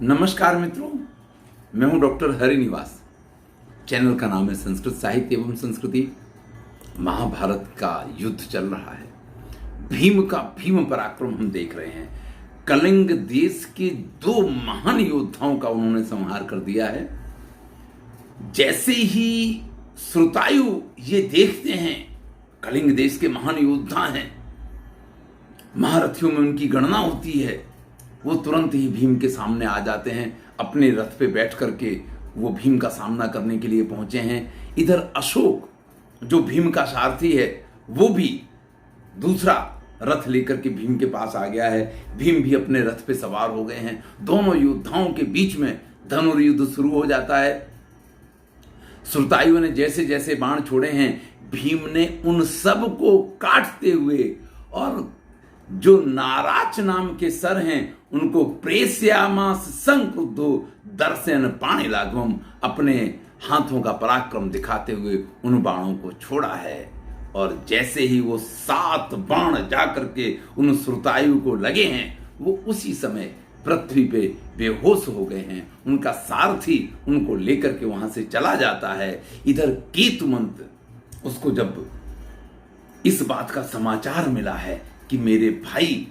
नमस्कार मित्रों, मैं हूं डॉक्टर हरिनिवास। चैनल का नाम है संस्कृत साहित्य एवं संस्कृति। महाभारत का युद्ध चल रहा है। भीम का भीम पराक्रम हम देख रहे हैं। कलिंग देश के दो महान योद्धाओं का उन्होंने संहार कर दिया है। जैसे ही श्रुतायु ये देखते हैं कलिंग देश के महान योद्धा हैं, महारथियों में उनकी गणना होती है, वो तुरंत ही भीम के सामने आ जाते हैं। अपने रथ पे बैठ करके वो भीम का सामना करने के लिए पहुंचे हैं। इधर अशोक जो भीम का सारथी है वो भी दूसरा रथ लेकर के भीम के पास आ गया है। भीम भी अपने रथ पे सवार हो गए हैं। दोनों योद्धाओं के बीच में धनुर्युद्ध शुरू हो जाता है। श्रुतायु ने जैसे जैसे बाण छोड़े हैं, भीम ने उन सब को काटते हुए और जो नाराज नाम के सर हैं उनको प्रेस्यामास संक्रुद्धो दर्शन पाणि लाघवम, अपने हाथों का पराक्रम दिखाते हुए उन बाणों को छोड़ा है। और जैसे ही वो 7 बाण जाकर के उन श्रुतायु को लगे हैं, वो उसी समय पृथ्वी पे बेहोश हो गए हैं। उनका सारथी उनको लेकर के वहां से चला जाता है। इधर केतुमंत उसको जब इस बात का समाचार मिला है कि मेरे भाई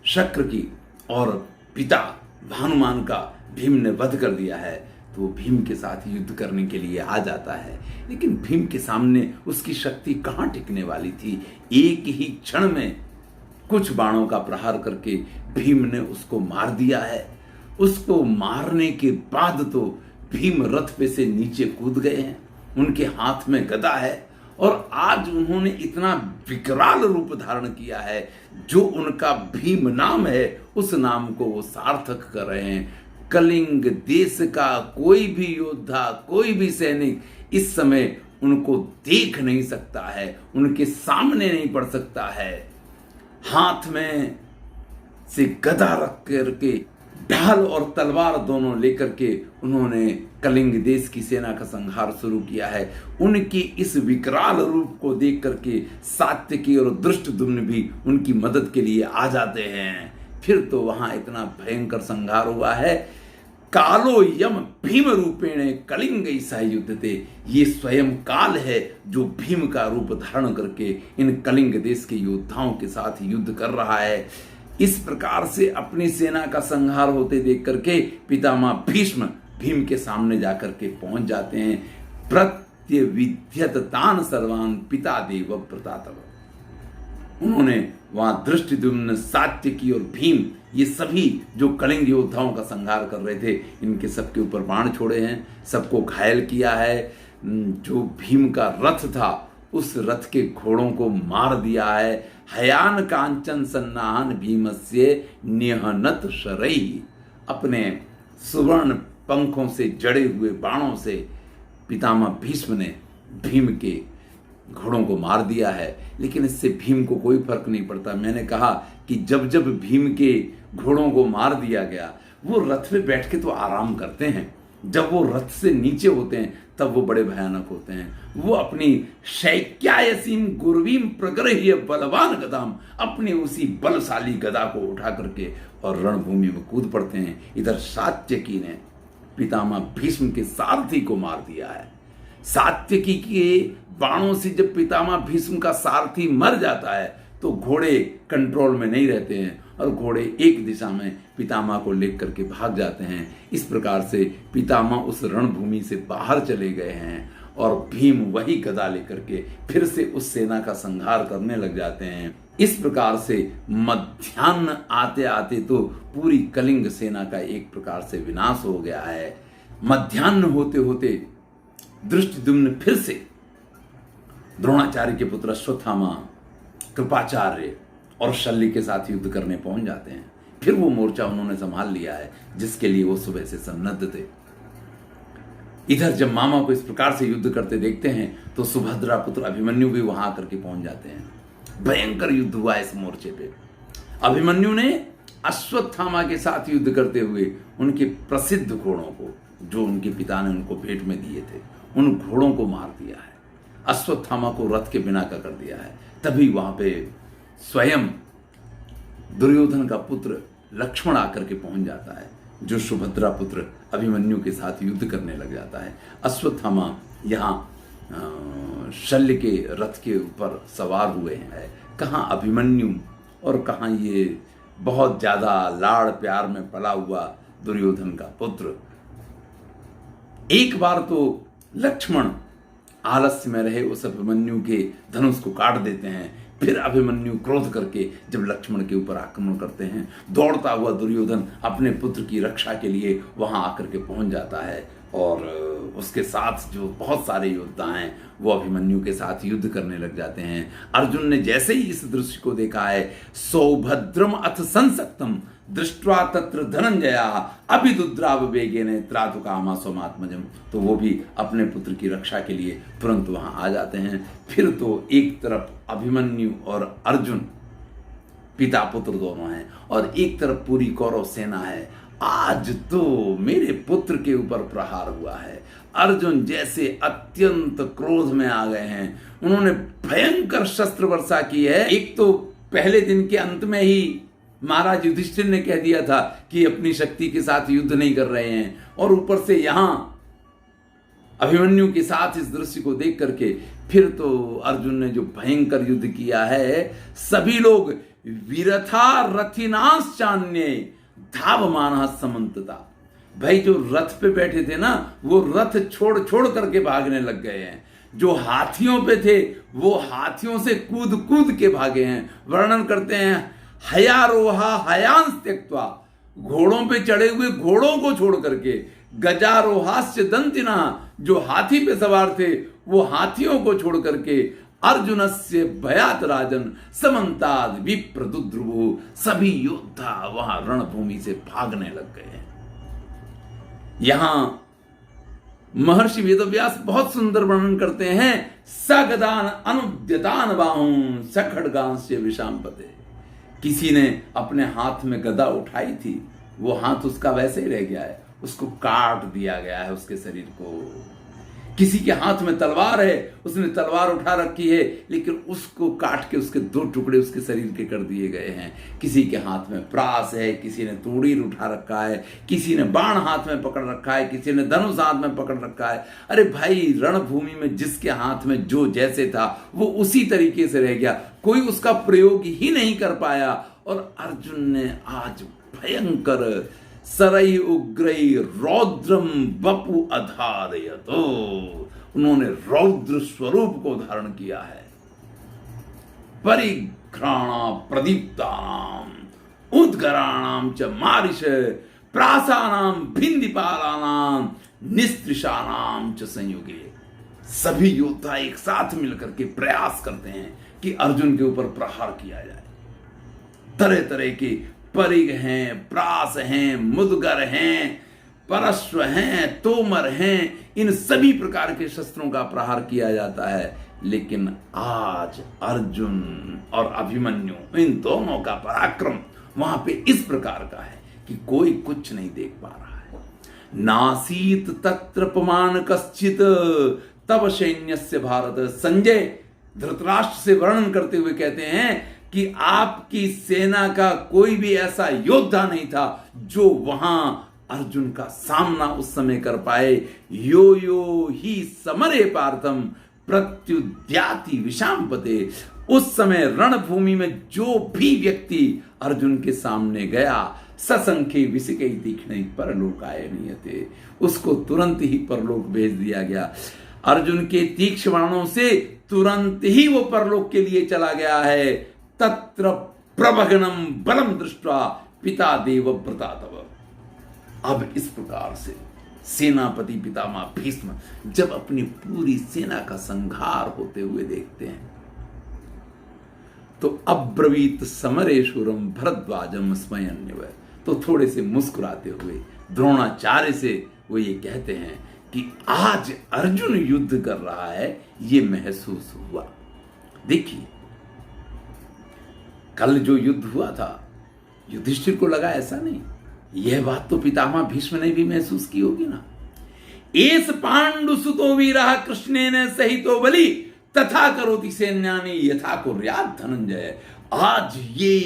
शक्र की और पिता भानुमान का भीम ने वध कर दिया है, तो वो भीम के साथ युद्ध करने के लिए आ जाता है। लेकिन भीम के सामने उसकी शक्ति कहाँ टिकने वाली थी। एक ही क्षण में कुछ बाणों का प्रहार करके भीम ने उसको मार दिया है। उसको मारने के बाद तो भीम रथ पे से नीचे कूद गए हैं। उनके हाथ में गदा है और आज उन्होंने इतना विकराल रूप धारण किया है, जो उनका भीम नाम है उस नाम को वो सार्थक कर रहे हैं। कलिंग देश का कोई भी योद्धा, कोई भी सैनिक इस समय उनको देख नहीं सकता है, उनके सामने नहीं पड़ सकता है। हाथ में से गदा रख करके ढाल और तलवार दोनों लेकर के उन्होंने कलिंग देश की सेना का संहार शुरू किया है। उनकी इस विकराल रूप को देख करके सात्यकी और धृष्टद्युम्न भी उनकी मदद के लिए आ जाते हैं। फिर तो वहां इतना भयंकर संहार हुआ है। कालो यम भीम रूपेण कलिंग सह युद्धते, ये स्वयं काल है जो भीम का रूप धारण करके इन कलिंग देश के योद्धाओं के साथ युद्ध कर रहा है। इस प्रकार से अपनी सेना का संहार होते देख करके पितामह भीष्म भीम के सामने जाकर के पहुंच जाते हैं। प्रत्यविद्यत तान सर्वान पिता देव प्रतातव, उन्होंने वहां धृष्टद्युम्न, सात्यकी और भीम, ये सभी जो कलिंग योद्धाओं का संहार कर रहे थे, इनके सबके ऊपर बाण छोड़े हैं, सबको घायल किया है। जो भीम का रथ था उस रथ के घोड़ों को मार दिया है। हयान कांचन सन्नाहन भीमस्य निहनत शरई, अपने सुवर्ण पंखों से जड़े हुए बाणों से पितामह भीष्म ने भीम के घोड़ों को मार दिया है। लेकिन इससे भीम को कोई फर्क नहीं पड़ता। मैंने कहा कि जब जब भीम के घोड़ों को मार दिया गया, वो रथ पे बैठ के तो आराम करते हैं, जब वो रथ से नीचे होते हैं तब वो बड़े भयानक होते हैं। वो अपनी शैक्यायसीम गुर्वीम प्रगृह्य बलवान गदाम, अपनी उसी बलशाली गदा को उठा करके और रणभूमि में कूद पड़ते हैं। इधर सात्यकी ने पितामह भीष्म के सारथी को मार दिया है। सात्यकी के बाणों से जब पितामह भीष्म का सारथी मर जाता है तो घोड़े कंट्रोल में नहीं रहते हैं और घोड़े एक दिशा में पितामह को लेकर के भाग जाते हैं। इस प्रकार से पितामह उस रणभूमि से बाहर चले गए हैं और भीम वही गदा लेकर के फिर से उस सेना का संहार करने लग जाते हैं। इस प्रकार से मध्याह्न आते आते तो पूरी कलिंग सेना का एक प्रकार से विनाश हो गया है। मध्याह्न होते होते धृष्टद्युम्न फिर से द्रोणाचार्य के पुत्र अश्वत्थामा, कृपाचार्य और शल्य के साथ युद्ध करने पहुंच जाते हैं। फिर वो मोर्चा उन्होंने संभाल लिया है जिसके लिए वो सुबह से सन्नद्ध थे। इधर जब मामा को इस प्रकार से युद्ध करते देखते हैं तो सुभद्रा पुत्र अभिमन्यु भी वहां आकर के पहुंच जाते हैं। भयंकर युद्ध हुआ इस मोर्चे पे। अभिमन्यु ने अश्वत्थामा के साथ युद्ध करते हुए उनके प्रसिद्ध घोड़ों को, जो उनके पिता ने उनको भेंट में दिए थे, उन घोड़ों को मार दिया है। अश्वत्थामा को रथ के बिना का कर दिया है। तभी वहां पे स्वयं दुर्योधन का पुत्र लक्ष्मण आकर के पहुंच जाता है। जो सुभद्रा पुत्र अभिमन्यु के साथ युद्ध करने लग जाता है। अश्वत्थामा यहाँ शल्य के रथ के ऊपर सवार हुए हैं। कहाँ अभिमन्यु और कहाँ ये बहुत ज्यादा लाड़ प्यार में पला हुआ दुर्योधन का पुत्र। एक बार तो लक्ष्मण आलस्य में रहे उस अभिमन्यु के धनुष को काट देते हैं। फिर अभिमन्यु क्रोध करके जब लक्ष्मण के ऊपर आक्रमण करते हैं, दौड़ता हुआ दुर्योधन अपने पुत्र की रक्षा के लिए वहां आकर के पहुंच जाता है और उसके साथ जो बहुत सारे योद्धा हैं वो अभिमन्यु के साथ युद्ध करने लग जाते हैं। अर्जुन ने जैसे ही इस दृश्य को देखा है, सौभद्रम अथ संसक्तम दृष्ट्वा तत्र धनंजया अभिदुद्रावेगेन त्रातुकामा स्वमात्मजम, तो वो भी अपने पुत्र की रक्षा के लिए तुरंत वहां आ जाते हैं। फिर तो एक तरफ अभिमन्यु और अर्जुन पिता पुत्र दोनों हैं और एक तरफ पूरी कौरव सेना है। आज तो मेरे पुत्र के ऊपर प्रहार हुआ है। अर्जुन जैसे अत्यंत क्रोध में आ गए हैं, उन्होंने भयंकर शस्त्र वर्षा की है। एक तो पहले दिन के अंत में ही महाराज युधिष्ठिर ने कह दिया था कि अपनी शक्ति के साथ युद्ध नहीं कर रहे हैं, और ऊपर से यहां अभिमन्यु के साथ इस दृश्य को देख करके फिर तो अर्जुन ने जो भयंकर युद्ध किया है, सभी लोग वीरथा रथिनाश्चान्ये धावमानः समन्तता। भाई जो रथ पे बैठे थे ना, वो रथ छोड़ छोड़ करके भागने लग गए हैं। जो हाथियों पे थे वो हाथियों से कूद कूद के भागे हैं। वर्णन करते हैं, हयारोहा हयांस त्यक्त्वा, घोड़ों पे चढ़े हुए घोड़ों को छोड़ करके, गजारोहास्य दंतिना, जो हाथी पे सवार थे वो हाथियों को छोड़ करके, अर्जुनस्य भयात राजन समन्ताद विप्रदुद्रुवो, सभी योद्धा वहां रणभूमि से भागने लग गए हैं। यहां महर्षि वेदव्यास बहुत सुंदर वर्णन करते हैं, सगदान अनुद्यतान बाहुं सखड्गांस्य विशांपते। किसी ने अपने हाथ में गदा उठाई थी, वो हाथ उसका वैसे ही रह गया है, उसको काट दिया गया है उसके शरीर को। किसी के हाथ में तलवार है, उसने तलवार उठा रखी है, लेकिन उसको काट के उसके दो टुकड़े उसके शरीर के कर दिए गए हैं। किसी के हाथ में प्रास है, किसी ने तोड़ीर उठा रखा है, किसी ने बाण हाथ में पकड़ रखा है, किसी ने धनुष हाथ में पकड़ रखा है। अरे भाई, रणभूमि में जिसके हाथ में जो जैसे था वो उसी तरीके से रह गया, कोई उसका प्रयोग ही नहीं कर पाया। और अर्जुन ने आज भयंकर सरई उग्रई रौद्रम बपु अधारयतो, उन्होंने रौद्र स्वरूप को धारण किया है। परिघ्राणा प्रदीप्ताम उद्गराणाम च मारिश प्रासानाम भिंदिपालानाम निस्त्रिशानाम च संयुगे। सभी योद्धा एक साथ मिलकर के प्रयास करते हैं कि अर्जुन के ऊपर प्रहार किया जाए। तरह तरह के परिग हैं, प्रास हैं, मुदगर हैं, परश्व हैं, तोमर हैं, इन सभी प्रकार के शस्त्रों का प्रहार किया जाता है। लेकिन आज अर्जुन और अभिमन्यु, इन दोनों का पराक्रम वहां पे इस प्रकार का है कि कोई कुछ नहीं देख पा रहा है। नासीत तत्र पमान कश्चित तब सैन्यस्य भारत। संजय धृतराष्ट्र से वर्णन करते हुए कहते हैं कि आपकी सेना का कोई भी ऐसा योद्धा नहीं था जो वहां अर्जुन का सामना उस समय कर पाए। यो यो ही समरे पार्थम प्रत्युद्याति विशांपते। उस समय रणभूमि में जो भी व्यक्ति अर्जुन के सामने गया, ससंख्य विसिकई तीक्ष्ण परलोकाय नियते, उसको तुरंत ही परलोक भेज दिया गया। अर्जुन के तीक्ष्ण बाणों से तुरंत ही वो परलोक के लिए चला गया है। तत्र प्रभगनम बलम दृष्ट्वा पिता देवव्रता तव। अब इस प्रकार से सेनापति पितामह भीष्म जब अपनी पूरी सेना का संहार होते हुए देखते हैं, तो अब्रवीत समरेशुरम भरद्वाजम स्मयन्यव, तो थोड़े से मुस्कुराते हुए द्रोणाचार्य से वो ये कहते हैं कि आज अर्जुन युद्ध कर रहा है, ये महसूस हुआ। देखिए, कल जो युद्ध हुआ था युधिष्ठिर को लगा ऐसा नहीं, यह बात तो पितामह भीष्म ने भी महसूस की होगी ना। एस पांडु सुतो वीरः कृष्णेन सहितो बलि तथा करोति सैन्यानि यथा कुर्यात् धनंजय। आज ये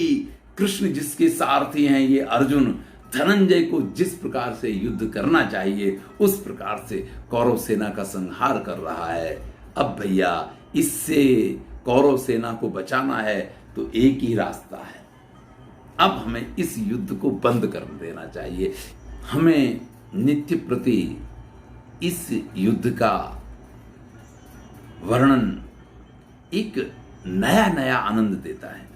कृष्ण जिसके सारथी हैं, ये अर्जुन धनंजय को जिस प्रकार से युद्ध करना चाहिए उस प्रकार से कौरव सेना का संहार कर रहा है। अब भैया इससे कौरव सेना को बचाना है तो एक ही रास्ता है, अब हमें इस युद्ध को बंद कर देना चाहिए। हमें नित्य प्रति इस युद्ध का वर्णन एक नया नया आनंद देता है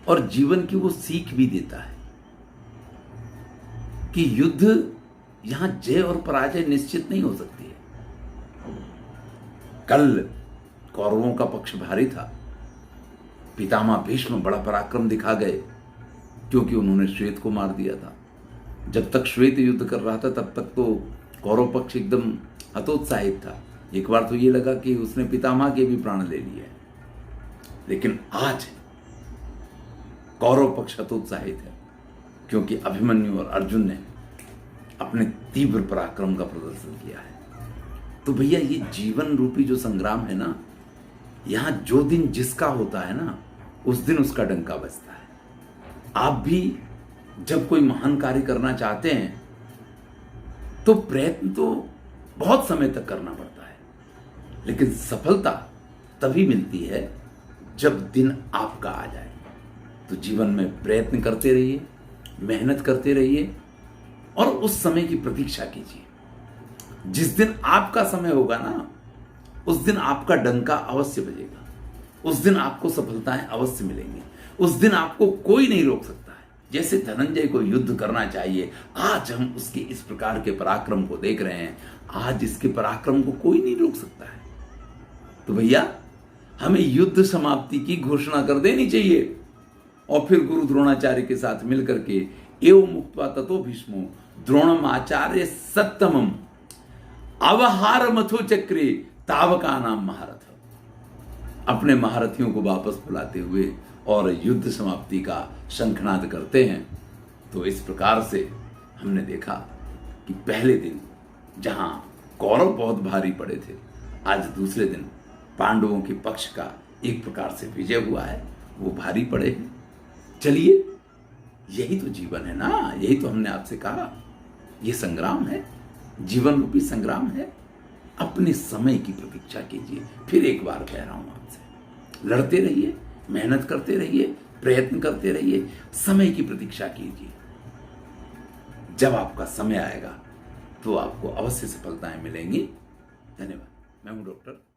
और जीवन की वो सीख भी देता है कि युद्ध यहां जय और पराजय निश्चित नहीं हो सकती है। कल कौरवों का पक्ष भारी था, पितामह भीष्म बड़ा पराक्रम दिखा गए क्योंकि उन्होंने श्वेत को मार दिया था। जब तक श्वेत युद्ध कर रहा था तब तक तो कौरव पक्ष एकदम हतोत्साहित था। एक बार तो ये लगा कि उसने पितामह के भी प्राण ले लिए, लेकिन आज कौरव पक्ष हतोत्साहित है क्योंकि अभिमन्यु और अर्जुन ने अपने तीव्र पराक्रम का प्रदर्शन किया है। तो भैया ये जीवन रूपी जो संग्राम है ना, यहां जो दिन जिसका होता है ना उस दिन उसका डंका बजता है। आप भी जब कोई महान कार्य करना चाहते हैं तो प्रयत्न तो बहुत समय तक करना पड़ता है, लेकिन सफलता तभी मिलती है जब दिन आपका आ जाए। तो जीवन में प्रयत्न करते रहिए, मेहनत करते रहिए और उस समय की प्रतीक्षा कीजिए। जिस दिन आपका समय होगा ना उस दिन आपका डंका अवश्य बजेगा, उस दिन आपको सफलताएं अवश्य मिलेंगी, उस दिन आपको कोई नहीं रोक सकता है। जैसे धनंजय को युद्ध करना चाहिए, आज हम उसके इस प्रकार के पराक्रम को देख रहे हैं, आज इसके पराक्रम को कोई नहीं रोक सकता है। तो भैया हमें युद्ध समाप्ति की घोषणा कर देनी चाहिए और फिर गुरु द्रोणाचार्य के साथ मिलकर के एवं मुक्त्वा ततो भीष्मो द्रोणम आचार्य सत्तमम अवहार मथो चक्रे तावका नाम महारथ, अपने महारथियों को वापस बुलाते हुए और युद्ध समाप्ति का शंखनाद करते हैं। तो इस प्रकार से हमने देखा कि पहले दिन जहां कौरव बहुत भारी पड़े थे, आज दूसरे दिन पांडवों के पक्ष का एक प्रकार से विजय हुआ है, वो भारी पड़े हैं। चलिए यही तो जीवन है ना, यही तो हमने आपसे कहा, ये संग्राम है, जीवन रूपी संग्राम है। अपने समय की प्रतीक्षा कीजिए। फिर एक बार कह रहा हूं आपसे, लड़ते रहिए, मेहनत करते रहिए, प्रयत्न करते रहिए, समय की प्रतीक्षा कीजिए। जब आपका समय आएगा तो आपको अवश्य सफलताएं मिलेंगी। धन्यवाद। मैं हूं डॉक्टर